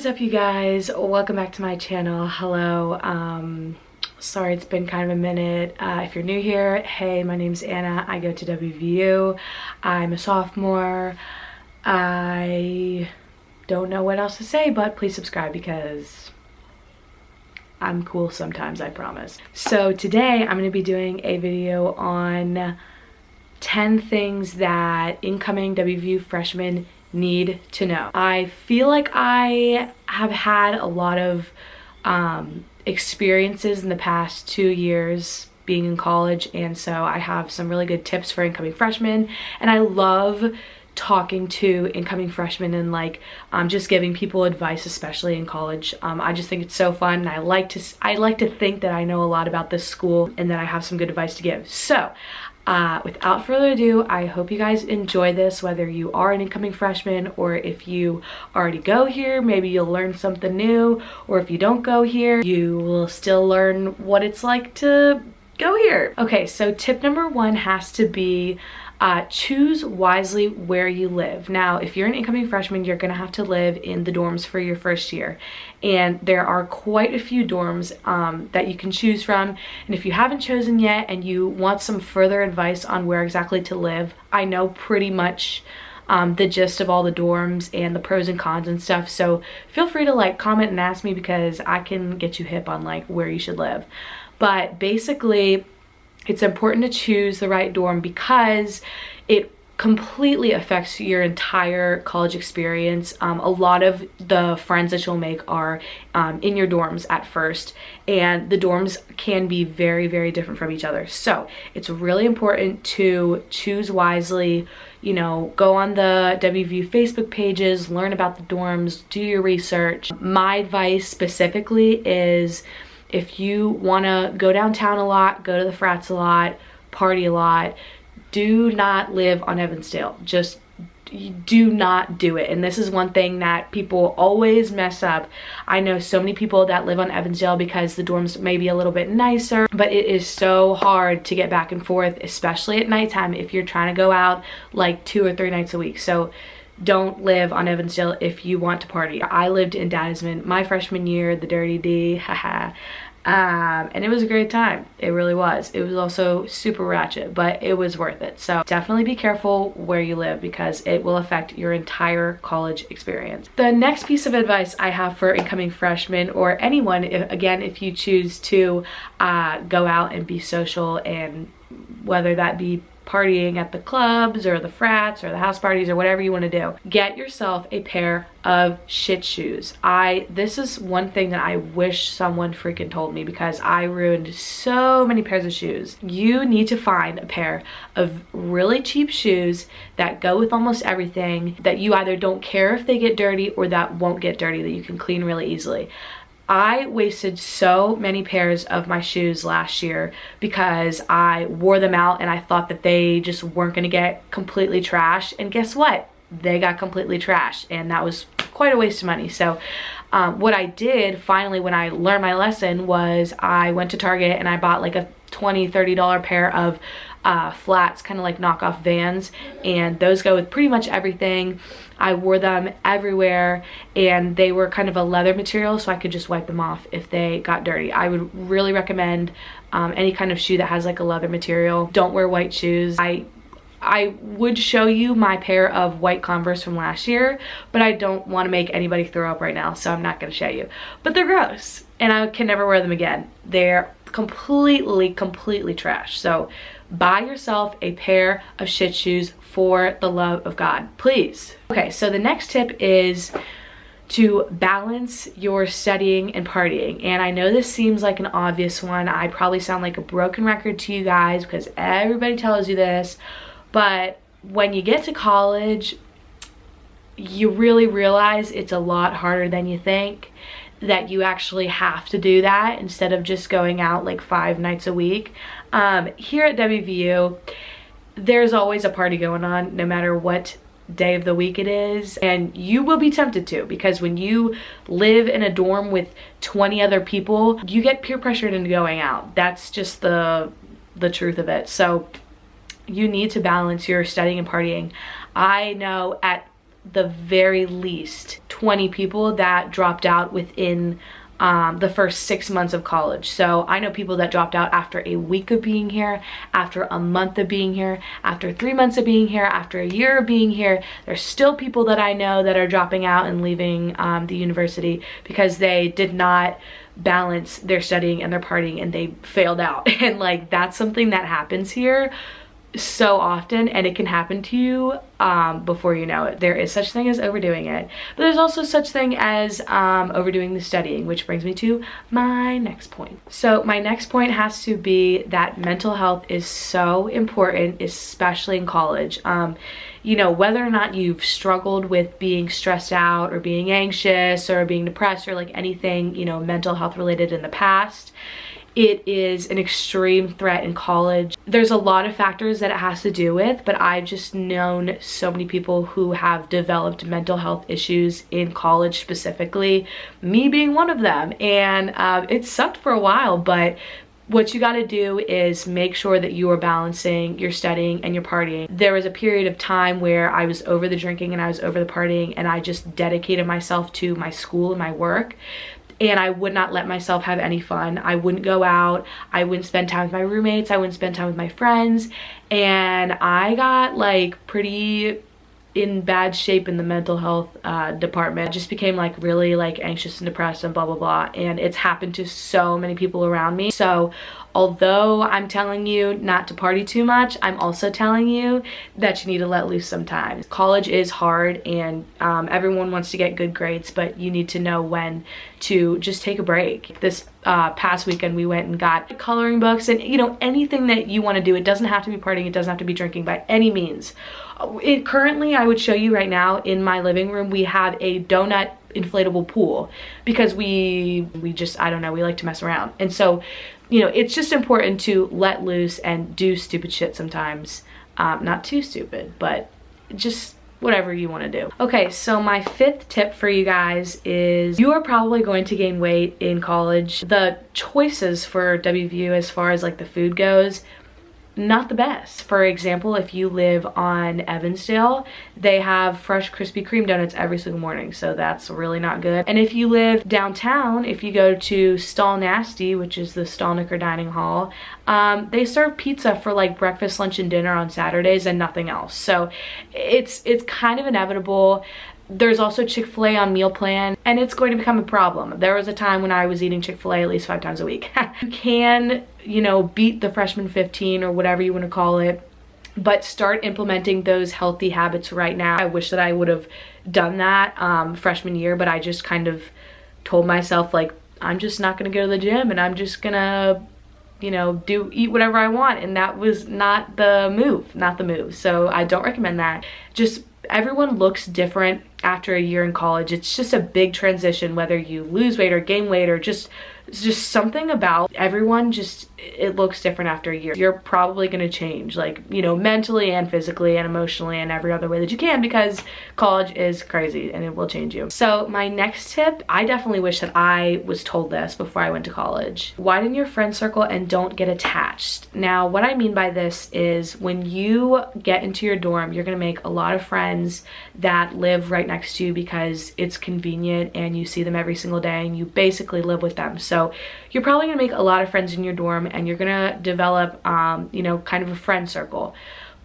is up, you guys? Welcome back to my channel. Hello. Sorry it's been kind of a minute. If you're new here, hey, my name's Anna. I go to WVU. I'm a sophomore. I don't know what else to say, but please subscribe because I'm cool sometimes, I promise. So today I'm going to be doing a video on 10 things that incoming WVU freshmen need to know. I feel like I have had a lot of experiences in the past 2 years being in college, and so I have some really good tips for incoming freshmen, and I love talking to incoming freshmen and just giving people advice, especially in college. I just think it's so fun, and I like to think that I know a lot about this school and that I have some good advice to give. So without further ado, I hope you guys enjoy this, whether you are an incoming freshman or if you already go here, maybe you'll learn something new, or if you don't go here, you will still learn what it's like to go here. Okay, so tip number 1 has to be choose wisely where you live. Now, if you're an incoming freshman, you're gonna have to live in the dorms for your first year. And there are quite a few dorms that you can choose from. And if you haven't chosen yet and you want some further advice on where exactly to live, I know pretty much the gist of all the dorms and the pros and cons and stuff. So feel free to comment and ask me, because I can get you hip on where you should live. But basically, it's important to choose the right dorm because it completely affects your entire college experience. A lot of the friends that you'll make are in your dorms at first, and the dorms can be very, very different from each other. So it's really important to choose wisely. You know, go on the WVU Facebook pages, learn about the dorms, do your research. My advice specifically is, if you want to go downtown a lot, go to the frats a lot, party a lot, do not live on Evansdale. Just do not do it. And this is one thing that people always mess up. I know so many people that live on Evansdale because the dorms may be a little bit nicer, but it is so hard to get back and forth, especially at nighttime if you're trying to go out 2 or 3 nights a week. So don't live on Evansdale if you want to party. I lived in Dadisman my freshman year, the Dirty D, haha. And it was a great time. It really was. It was also super ratchet, but it was worth it. So definitely be careful where you live because it will affect your entire college experience. The next piece of advice I have for incoming freshmen, or anyone, if you choose to go out and be social, and whether that be partying at the clubs or the frats or the house parties or whatever you want to do, get yourself a pair of shit shoes. This is one thing that I wish someone freaking told me, because I ruined so many pairs of shoes. You need to find a pair of really cheap shoes that go with almost everything, that you either don't care if they get dirty or that won't get dirty, that you can clean really easily. I wasted so many pairs of my shoes last year because I wore them out and I thought that they just weren't going to get completely trashed, and guess what? They got completely trashed, and that was quite a waste of money. So what I did finally when I learned my lesson was I went to Target and I bought a $20, $30 pair of flats, kind of like knockoff Vans, and those go with pretty much everything. I wore them everywhere, and they were kind of a leather material, so I could just wipe them off if they got dirty. I would really recommend any kind of shoe that has a leather material. Don't wear white shoes. I would show you my pair of white Converse from last year, but I don't want to make anybody throw up right now, so I'm not going to show you. But they're gross, and I can never wear them again. They're completely trash. So buy yourself a pair of shit shoes for the love of God, please. Okay, so the next tip is to balance your studying and partying. And I know this seems like an obvious one. I probably sound like a broken record to you guys because everybody tells you this, but when you get to college, you really realize it's a lot harder than you think, that you actually have to do that instead of just going out 5 nights a week. Here at WVU, there's always a party going on no matter what day of the week it is, and you will be tempted to, because when you live in a dorm with 20 other people, you get peer pressured into going out. That's just the truth of it. So you need to balance your studying and partying. I know at the very least 20 people that dropped out within the first 6 months of college. So I know people that dropped out after a week of being here, after a month of being here, after 3 months of being here, after a year of being here. There's still people that I know that are dropping out and leaving the university because they did not balance their studying and their partying and they failed out. And like, that's something that happens here so often, and it can happen to you before you know it. There is such thing as overdoing it, but there's also such thing as overdoing the studying, which brings me to my next point. So my next point has to be that mental health is so important, especially in college. You know, whether or not you've struggled with being stressed out or being anxious or being depressed or like anything, you know, mental health related in the past, it is an extreme threat in college. There's a lot of factors that it has to do with, but I've just known so many people who have developed mental health issues in college specifically, me being one of them. And it sucked for a while, but what you got to do is make sure that you are balancing your studying and your partying. There was a period of time where I was over the drinking and I was over the partying, and I just dedicated myself to my school and my work. And I would not let myself have any fun. I wouldn't go out. I wouldn't spend time with my roommates. I wouldn't spend time with my friends. And I got like pretty in bad shape in the mental health department. I just became like really like anxious and depressed and blah, blah, blah. And it's happened to so many people around me. So although I'm telling you not to party too much, I'm also telling you that you need to let loose sometimes. College is hard, and everyone wants to get good grades, but you need to know when to just take a break. This past weekend we went and got coloring books, and you know, anything that you want to do. It doesn't have to be partying, it doesn't have to be drinking by any means. Currently, I would show you right now in my living room, we have a donut inflatable pool because we just, I don't know, we like to mess around. And so, you know, it's just important to let loose and do stupid shit sometimes. Not too stupid, but just whatever you want to do. Okay, so my fifth tip for you guys is you are probably going to gain weight in college. The choices for WVU as far as like the food goes, not the best. For example, if you live on Evansdale, they have fresh Krispy Kreme donuts every single morning, so that's really not good. And if you live downtown, if you go to Stall Nasty, which is the Stallnicker Dining Hall, they serve pizza for like breakfast, lunch, and dinner on Saturdays and nothing else. So it's kind of inevitable. There's also Chick-fil-A on meal plan, and it's going to become a problem. There was a time when I was eating Chick-fil-A at least 5 times a week. You can, you know, beat the freshman 15 or whatever you want to call it, but start implementing those healthy habits right now. I wish that I would have done that freshman year, but I just kind of told myself like, I'm just not going to go to the gym and I'm just going to, you know, eat whatever I want. And that was not the move, So I don't recommend that. Just everyone looks different after a year in college. It's just a big transition, whether you lose weight or gain weight or just something about everyone, just it looks different after a year. You're probably going to change, like, you know, mentally and physically and emotionally and every other way that you can, because college is crazy and it will change you. So my next tip, I definitely wish that I was told this before I went to college. Widen your friend circle and don't get attached. Now, what I mean by this is when you get into your dorm, you're going to make a lot of friends that live right next to you because it's convenient and you see them every single day and you basically live with them. So you're probably going to make a lot of friends in your dorm and you're going to develop, you know, kind of a friend circle.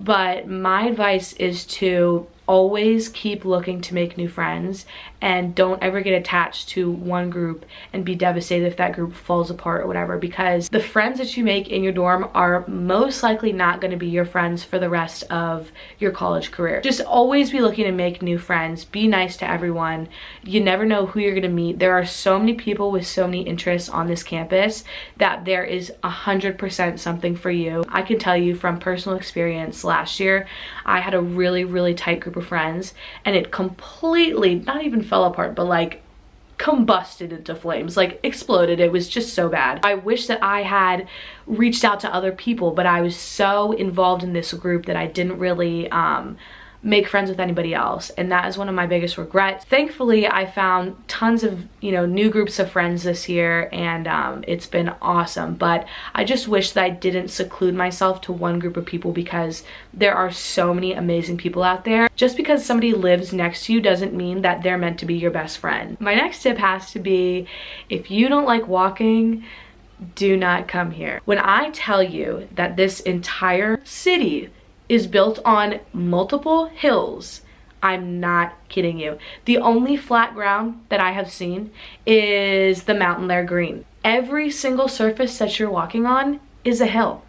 But my advice is to always keep looking to make new friends and don't ever get attached to one group and be devastated if that group falls apart or whatever, because the friends that you make in your dorm are most likely not going to be your friends for the rest of your college career. Just always be looking to make new friends. Be nice to everyone. You never know who you're going to meet. There are so many people with so many interests on this campus that there is 100% something for you. I can tell you from personal experience, last year I had a really tight group of friends and it completely, not even fell apart, but like combusted into flames, like exploded. It was just so bad. I wish that I had reached out to other people, but I was so involved in this group that I didn't really make friends with anybody else, and that is one of my biggest regrets. Thankfully, I found tons of, you know, new groups of friends this year, and it's been awesome, but I just wish that I didn't seclude myself to one group of people, because there are so many amazing people out there. Just because somebody lives next to you doesn't mean that they're meant to be your best friend. My next tip has to be, if you don't like walking, do not come here. When I tell you that this entire city is built on multiple hills, I'm not kidding you. The only flat ground that I have seen is the mountain there green. Every single surface that you're walking on is a hill.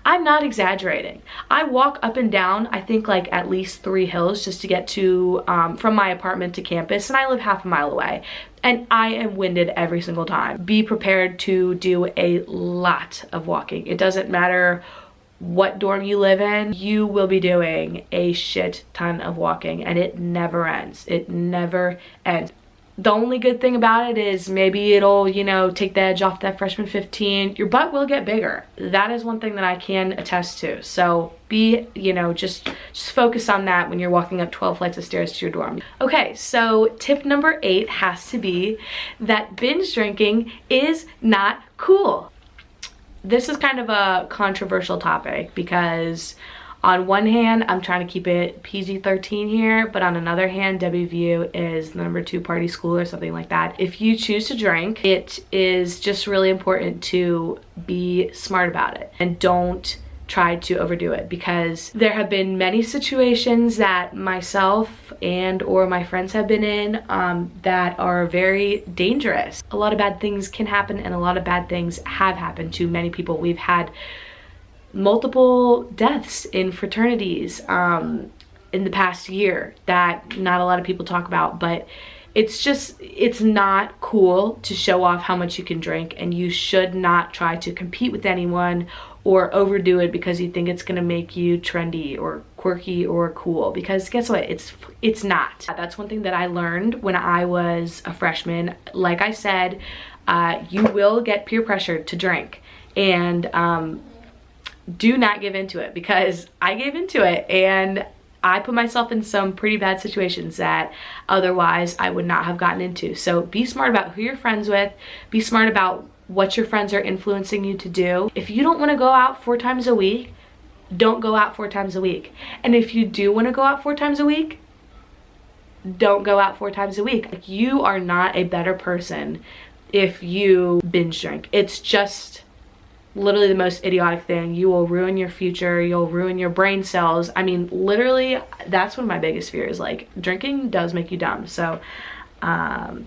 I'm not exaggerating. I walk up and down, I think like at least 3 hills just to get to, from my apartment to campus, and I live half a mile away. And I am winded every single time. Be prepared to do a lot of walking. It doesn't matter what dorm you live in, you will be doing a shit ton of walking, and it never ends. It never ends. The only good thing about it is maybe it'll, you know, take the edge off that freshman 15. Your butt will get bigger. That is one thing that I can attest to. So be, you know, just focus on that when you're walking up 12 flights of stairs to your dorm. Okay, so tip number 8 has to be that binge drinking is not cool. This is kind of a controversial topic, because on one hand, I'm trying to keep it PG-13 here, but on another hand, WVU is the #2 party school or something like that. If you choose to drink, it is just really important to be smart about it and don't try to overdo it, because there have been many situations that myself and or my friends have been in that are very dangerous. A lot of bad things can happen, and a lot of bad things have happened to many people. We've had multiple deaths in fraternities in the past year that not a lot of people talk about, but it's not cool to show off how much you can drink, and you should not try to compete with anyone or overdo it because you think it's gonna make you trendy or quirky or cool, because guess what, it's not. That's one thing that I learned when I was a freshman. Like I said, you will get peer pressure to drink, and do not give into it, because I gave into it and I put myself in some pretty bad situations that otherwise I would not have gotten into. So be smart about who you're friends with. Be smart about what your friends are influencing you to do. If you don't want to go out 4 times a week, don't go out 4 times a week. And if you do want to go out 4 times a week, don't go out 4 times a week. Like, you are not a better person if you binge drink. It's just literally the most idiotic thing. You will ruin your future. You'll ruin your brain cells. I mean, literally, that's one of my biggest fears. Like, drinking does make you dumb. So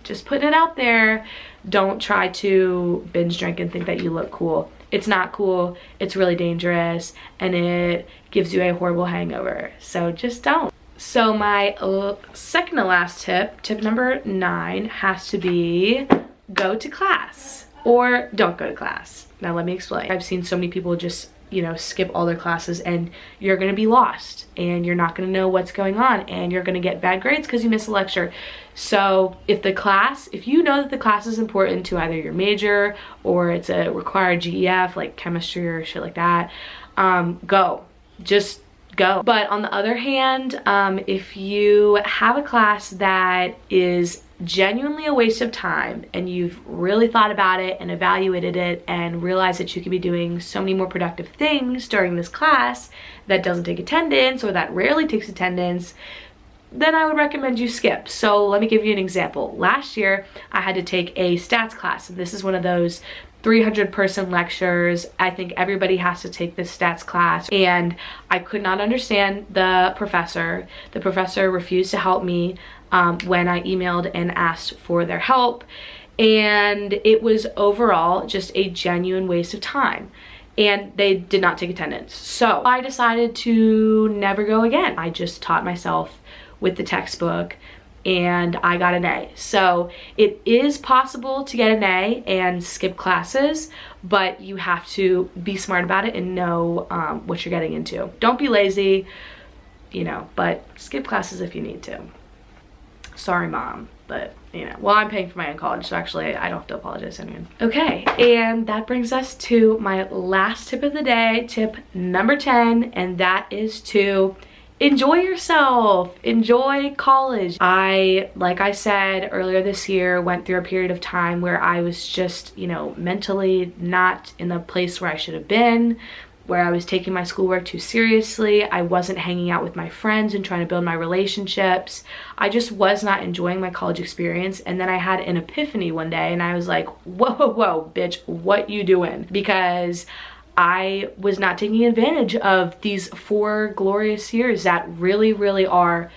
just putting it out there. Don't try to binge drink and think that you look cool. It's not cool. It's really dangerous, and it gives you a horrible hangover. So just don't. So my second to last tip number 9, has to be go to class or don't go to class. Now let me explain. I've seen so many people just, you know, skip all their classes, and you're gonna be lost, and you're not gonna know what's going on, and you're gonna get bad grades because you missed a lecture. So if you know that the class is important to either your major or it's a required GEF like chemistry or shit like that, go. Just go. But on the other hand, if you have a class that is genuinely a waste of time, and you've really thought about it and evaluated it and realized that you could be doing so many more productive things during this class that doesn't take attendance or that rarely takes attendance, then I would recommend you skip. So let me give you an example. Last year, I had to take a stats class, and this is one of those 300-person lectures. I think everybody has to take this stats class, and I could not understand the professor. The professor refused to help me when I emailed and asked for their help, and it was overall just a genuine waste of time, and they did not take attendance. So I decided to never go again. I just taught myself with the textbook, and I got an A. So it is possible to get an A and skip classes, but you have to be smart about it and know what you're getting into. Don't be lazy, you know, but skip classes if you need to. Sorry, Mom, but you know, well, I'm paying for my own college, so actually I don't have to apologize to anyone. Okay, and that brings us to my last tip of the day, tip number 10, and that is to enjoy yourself, enjoy college. Like I said earlier this year, went through a period of time where I was just, you know, mentally not in the place where I should have been, where I was taking my schoolwork too seriously. I wasn't hanging out with my friends and trying to build my relationships. I just was not enjoying my college experience. And then I had an epiphany one day and I was like, whoa, whoa, whoa, bitch, what you doing? Because I was not taking advantage of these 4 glorious years that really, really are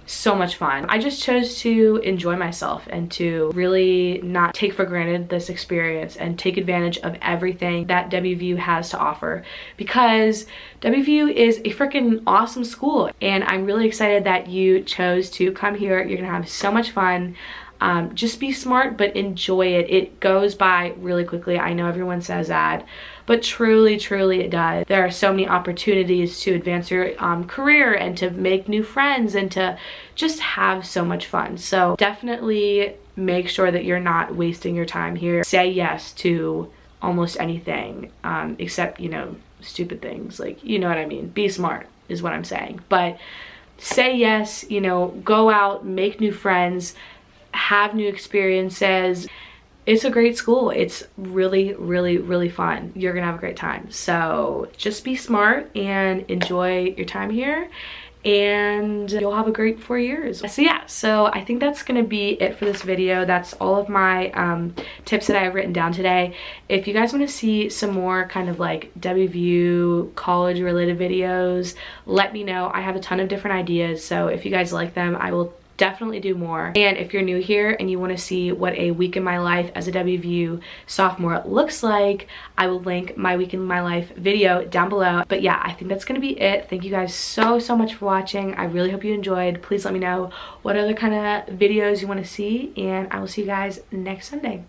so much fun. I just chose to enjoy myself and to really not take for granted this experience and take advantage of everything that WVU has to offer, because WVU is a freaking awesome school and I'm really excited that you chose to come here. You're gonna have so much fun. Just be smart, but enjoy it. It goes by really quickly. I know everyone says that, but truly, truly it does. There are so many opportunities to advance your career and to make new friends and to just have so much fun. So definitely make sure that you're not wasting your time here. Say yes to almost anything, except, you know, stupid things. Like, you know what I mean? Be smart is what I'm saying. But say yes, you know, go out, make new friends, have new experiences. It's a great school. It's really, really, really fun. You're gonna have a great time. So just be smart and enjoy your time here and you'll have a great 4 years. So yeah, so I think that's gonna be it for this video. That's all of my tips that I have written down today. If you guys want to see some more kind of like WVU college related videos, let me know. I have a ton of different ideas, so if you guys like them, I will definitely do more. And if you're new here and you want to see what a week in my life as a WVU sophomore looks like, I will link my week in my life video down below. But yeah, I think that's gonna be it. Thank you guys so much for watching. I really hope you enjoyed. Please let me know what other kind of videos you want to see, and I will see you guys next Sunday.